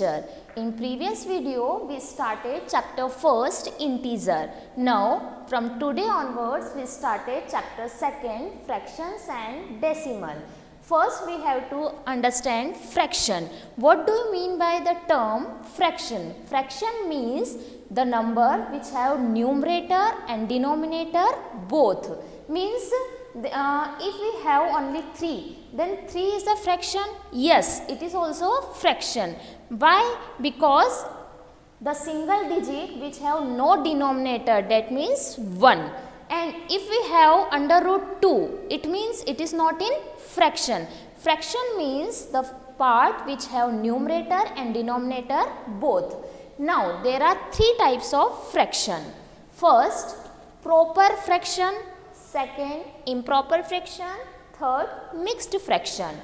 teacher. In previous video we started chapter first integer. Now from today onwards we started chapter second fractions and decimal. First we have to understand fraction. What do you mean by the term fraction? Fraction means the number which have numerator and denominator both. Means if we have only 3, then 3 is a fraction? Yes, it is also a fraction. Why? Because the single digit which have no denominator, that means 1. And if we have under root 2, it means it is not in fraction. Fraction means the part which have numerator and denominator both. Now there are 3 types of fraction. First, proper fraction. Second, improper fraction. Third, mixed fraction.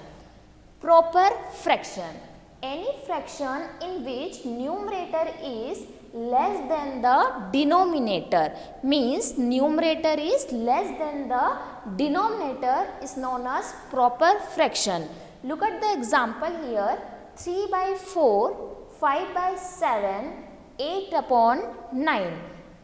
Proper fraction. Any fraction in which numerator is less than the denominator, means numerator is less than the denominator, is known as proper fraction. Look at the example here. 3 by 4, 5 by 7, 8 upon 9.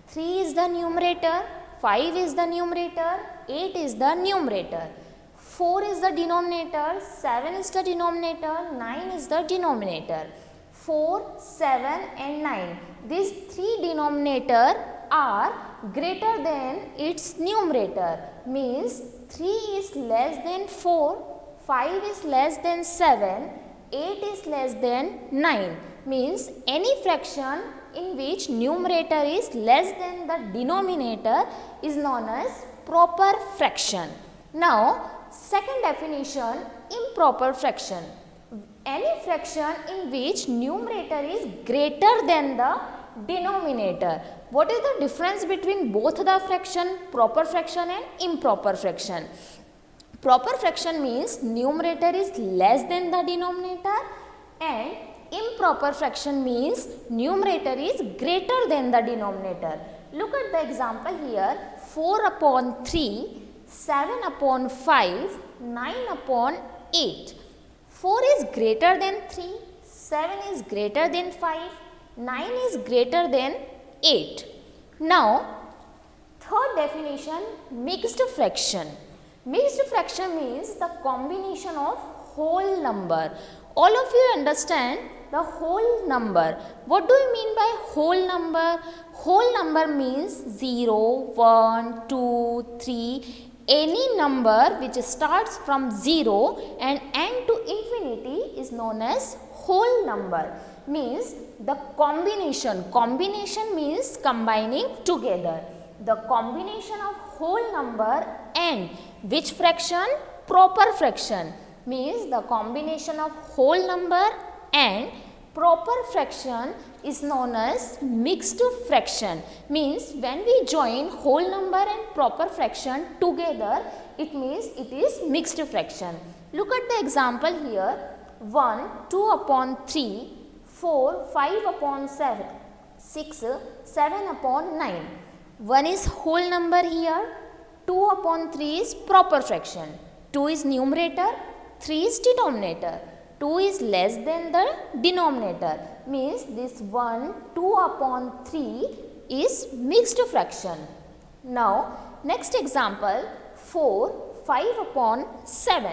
3 is the numerator, 5 is the numerator, 8 is the numerator. 4 is the denominator, 7 is the denominator, 9 is the denominator. 4, 7 and 9. These 3 denominator are greater than its numerator. Means 3 is less than 4, 5 is less than 7, 8 is less than 9. Means any fraction in which numerator is less than the denominator is known as proper fraction. Now, second definition, improper fraction. Any fraction in which numerator is greater than the denominator. What is the difference between both the fraction, proper fraction and improper fraction? Proper fraction means numerator is less than the denominator, and improper fraction means numerator is greater than the denominator. Look at the example here. 4 upon 3, 7 upon 5, 9 upon 8. 4 is greater than 3, 7 is greater than 5, 9 is greater than 8. Now, third definition, mixed fraction. Mixed fraction means the combination of whole number. All of you understand the whole number. What do you mean by whole number? Whole number means 0, 1, 2, 3. Any number which starts from 0 and end to infinity is known as whole number. Means the combination. Combination means combining together. The combination of whole number and which fraction? Proper fraction. Means the combination of whole number and proper fraction is known as mixed fraction. Means when we join whole number and proper fraction together, it means it is mixed fraction. Look at the example here. 1, 2 upon 3, 4, 5 upon 7, 6, 7 upon 9. 1 is whole number here, 2 upon 3 is proper fraction. 2 is numerator, 3 is denominator. 2 is less than the denominator. Means this 1, 2 upon 3 is mixed fraction. Now, next example, 4, 5 upon 7.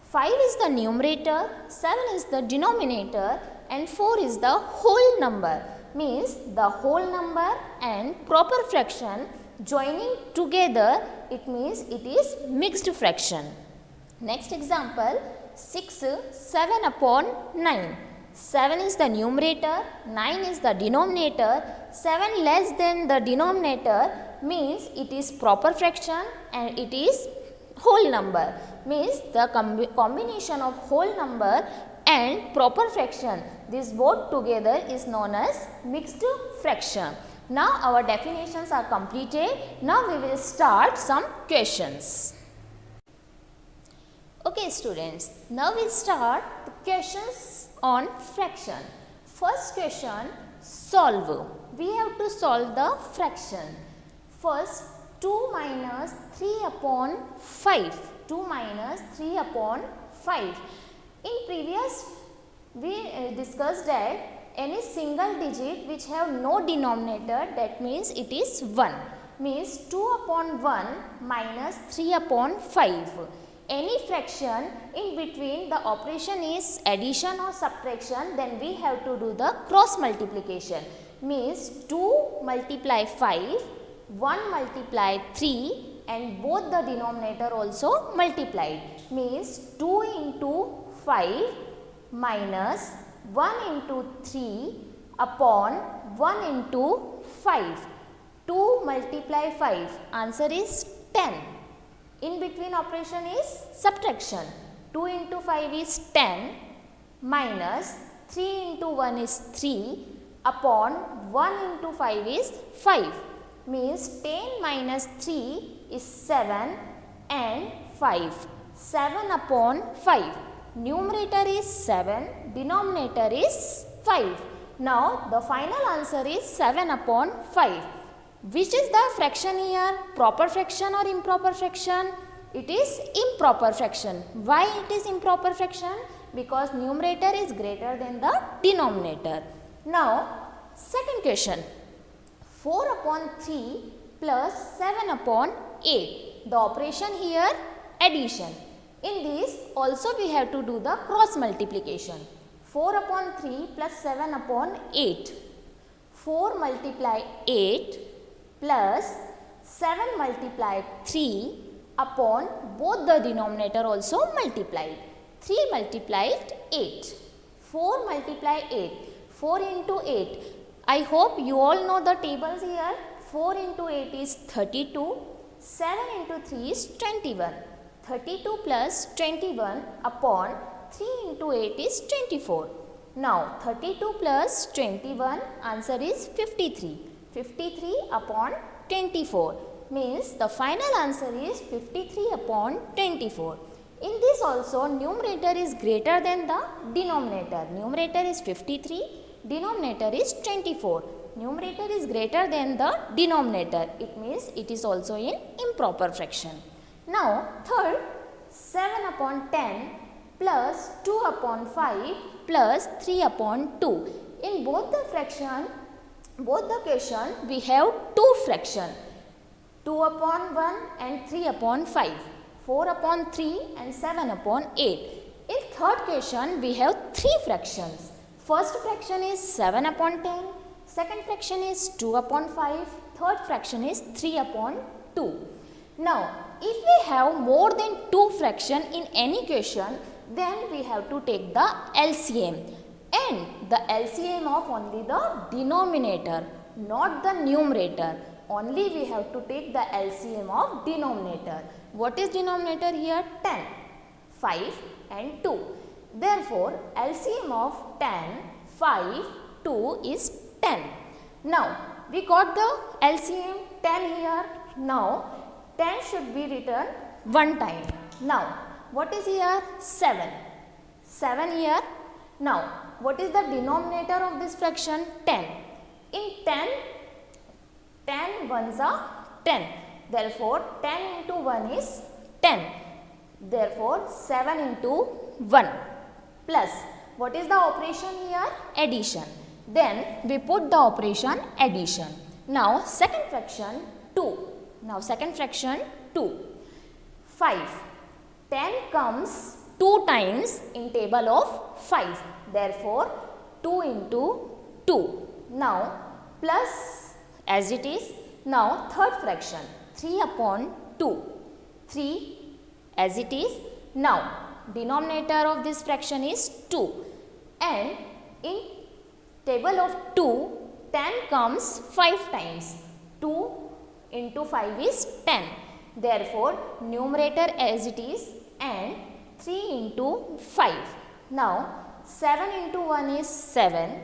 5 is the numerator, 7 is the denominator, and 4 is the whole number. Means the whole number and proper fraction joining together, it means it is mixed fraction. Next example, 6, 7 upon 9. 7 is the numerator, 9 is the denominator, 7 less than the denominator means it is proper fraction and it is whole number. Means the combination of whole number and proper fraction, this both together is known as mixed fraction. Now our definitions are completed. Now we will start some questions. Okay students, now we start the questions on fraction. First question, solve. We have to solve the fraction. First, 2 minus 3 upon 5. 2 minus 3 upon 5. In previous We discussed that any single digit which have no denominator, that means it is 1, means 2 upon 1 minus 3 upon 5. Any fraction in between the operation is addition or subtraction, then we have to do the cross multiplication, means 2 multiply 5, 1 multiply 3 and both the denominator also multiplied, means 2 into 5 minus 1 into 3 upon 1 into 5. 2 multiply 5, answer is 10. In between operation is subtraction. 2 into 5 is 10 minus 3 into 1 is 3 upon 1 into 5 is 5. Means 10 minus 3 is 7 and 5. 7 upon 5. Numerator is 7, denominator is 5. Now the final answer is 7 upon 5. Which is the fraction here? Proper fraction or improper fraction? It is improper fraction. Why it is improper fraction? Because numerator is greater than the denominator. Now second question. 4 upon 3 plus 7 upon 8. The operation here addition. In this also we have to do the cross multiplication. 4 upon 3 plus 7 upon 8. 4 multiply 8 plus 7 multiply 3 upon both the denominator also multiplied. 3 multiplied 8. 4 multiply 8. 4 into 8. I hope you all know the tables here. 4 into 8 is 32. 7 into 3 is 21. 32 plus 21 upon 3 into 8 is 24. Now 32 plus 21, answer is 53. 53 upon 24 means the final answer is 53 upon 24. In this also numerator is greater than the denominator. Numerator is 53, denominator is 24. Numerator is greater than the denominator. It means it is also in improper fraction. Now third, 7 upon 10 plus 2 upon 5 plus 3 upon 2. In both the fraction, both the question we have two fraction, 2 upon 1 and 3 upon 5, 4 upon 3 and 7 upon 8. In third question we have three fractions. First fraction is 7 upon 10, second fraction is 2 upon 5, third fraction is 3 upon 2. Now if we have more than two fraction in any question, then we have to take the LCM. And the LCM of only the denominator, not the numerator. Only we have to take the LCM of denominator. What is denominator here? 10, 5 and 2. Therefore, LCM of 10, 5, 2 is 10. Now, we got the LCM 10 here. Now, 10 should be written one time. Now, what is here? 7. 7 here. Now, what is the denominator of this fraction? 10. In 10, 10 ones are 10. Therefore, 10 into 1 is 10. Therefore, 7 into 1 plus. What is the operation here? Addition. Then, we put the operation addition. Now, second fraction 2. Now, second fraction 2. 5. 10 comes 2 times in table of 5. Therefore, 2 into 2. Now, plus as it is. Now, third fraction 3 upon 2. 3 as it is. Now, denominator of this fraction is 2. And in table of 2, 10 comes 5 times. 2 into 5 is 10. Therefore, numerator as it is and 3 into 5. Now, 7 into 1 is 7,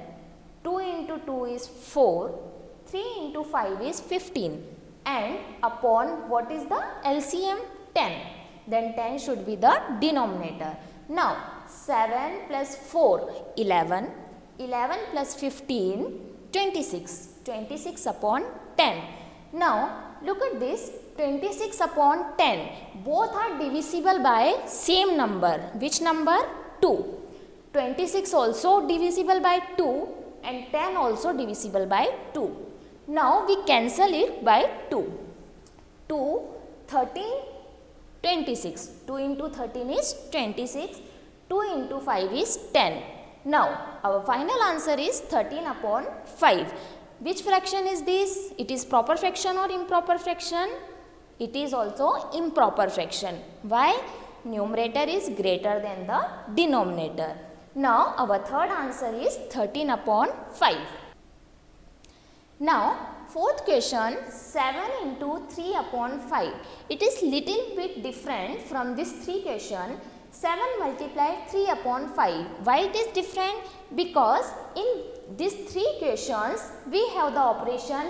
2 into 2 is 4, 3 into 5 is 15 and upon what is the LCM? 10. Then 10 should be the denominator. Now, 7 plus 4, 11, 11 plus 15, 26, 26 upon 10. Now, look at this, 26 upon 10, both are divisible by same number. Which number? 2. 26 also divisible by 2 and 10 also divisible by 2. Now we cancel it by 2. 2, 13, 26. 2 into 13 is 26. 2 into 5 is 10. Now our final answer is 13 upon 5. Which fraction is this? It is proper fraction or improper fraction? It is also improper fraction. Why? Numerator is greater than the denominator. Now our third answer is 13 upon 5. Now fourth question, 7 into 3 upon 5. It is little bit different from this 3 question. 7 multiplied 3 upon 5. Why it is different? Because in these 3 questions we have the operation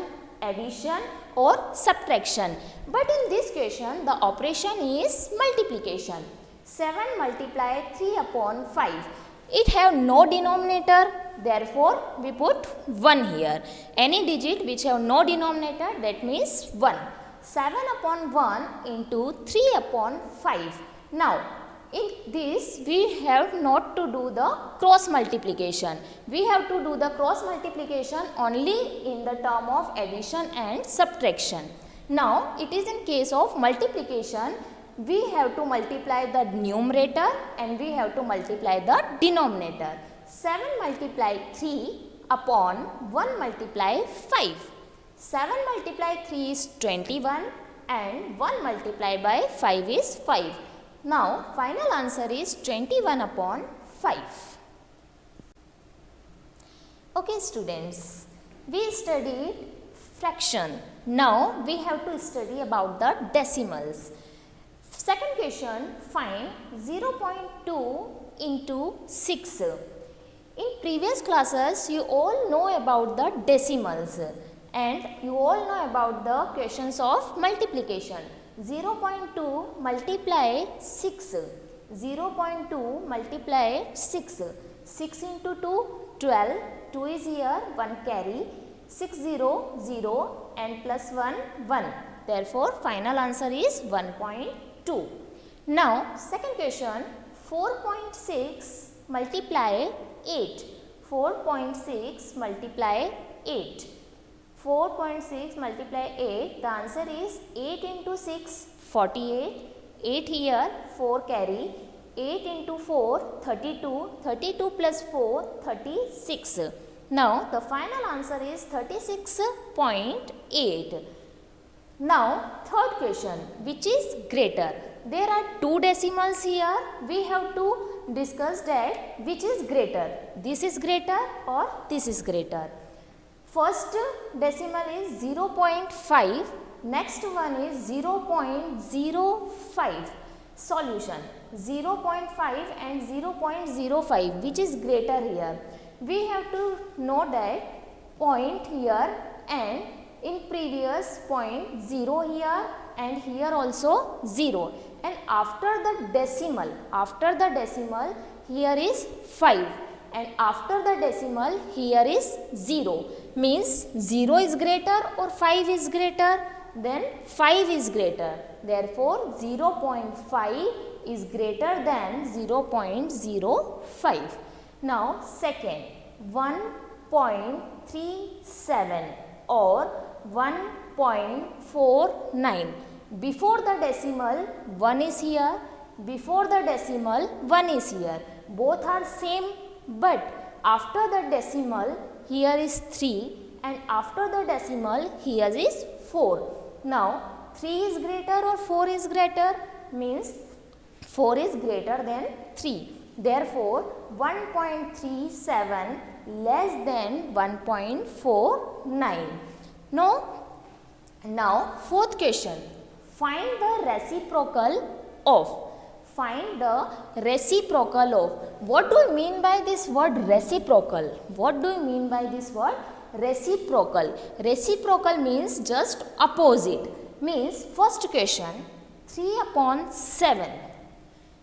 addition or subtraction. But in this question the operation is multiplication. 7 multiplied 3 upon 5. It have no denominator, therefore we put 1 here. Any digit which have no denominator, that means 1. 7 upon 1 into 3 upon 5. Now in this we have not to do the cross multiplication. We have to do the cross multiplication only in the term of addition and subtraction. Now it is in case of multiplication, we have to multiply the numerator and we have to multiply the denominator. 7 multiply 3 upon 1 multiply 5. 7 multiply 3 is 21 and 1 multiply by 5 is 5. Now final answer is 21 upon 5. Okay students, we studied fraction. Now we have to study about the decimals. Second question, find 0.2 into 6. In previous classes you all know about the decimals and you all know about the questions of multiplication. 0.2 multiply 6. 0.2 multiply 6. 6 into 2, 12. 2 is here, 1 carry. 6, 0, 0 and plus 1, 1. Therefore, final answer is 1.2. Now, second question, 4.6 multiply 8. 4.6 multiply 8. 4.6 multiply 8, the answer is 8 into 6, 48. 8 here, 4 carry. 8 into 4, 32. 32 plus 4, 36. Now, the final answer is 36.8. Now, third question, which is greater? There are two decimals here. We have to discuss that which is greater. This is greater or this is greater. First decimal is 0.5. Next one is 0.05. Solution, 0.5 and 0.05. Which is greater here? We have to know that point here and in previous point 0 here and here also 0. And after the decimal here is 5 and after the decimal here is 0. Means 0 is greater or 5 is greater? Then 5 is greater. Therefore, 0.5 is greater than 0.05. Now, second, 1.37 or 1.49. Before the decimal, 1 is here. Before the decimal, 1 is here. Both are same, but after the decimal, here is 3 and after the decimal, here is 4. Now, 3 is greater or 4 is greater? Means 4 is greater than 3. Therefore, 1.37 less than 1.49. Now, fourth question. Find the reciprocal of. Find the reciprocal of. What do you mean by this word reciprocal? What do you mean by this word reciprocal? Reciprocal means just opposite. Means first question 3 upon 7.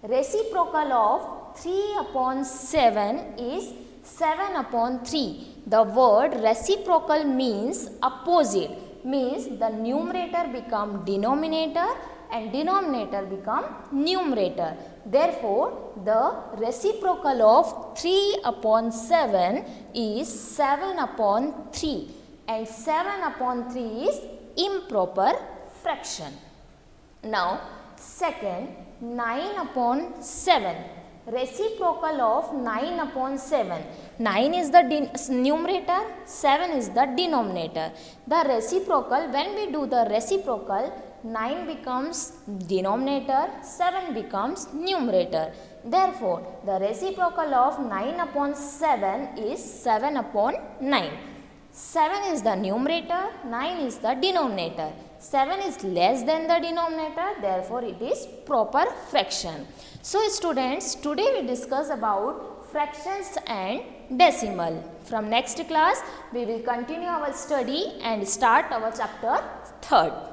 Reciprocal of 3 upon 7 is 7 upon 3. The word reciprocal means opposite. Means the numerator become denominator and denominator become numerator. Therefore, the reciprocal of 3 upon 7 is 7 upon 3 and 7 upon 3 is improper fraction. Now, second, 9 upon 7. Reciprocal of 9 upon 7. 9 is the numerator, 7 is the denominator. The reciprocal, when we do the reciprocal, 9 becomes denominator, 7 becomes numerator. Therefore, the reciprocal of 9 upon 7 is 7 upon 9. 7 is the numerator, 9 is the denominator. 7 is less than the denominator, therefore it is proper fraction. So students, today we discuss about fractions and decimal. From next class, we will continue our study and start our chapter 3rd.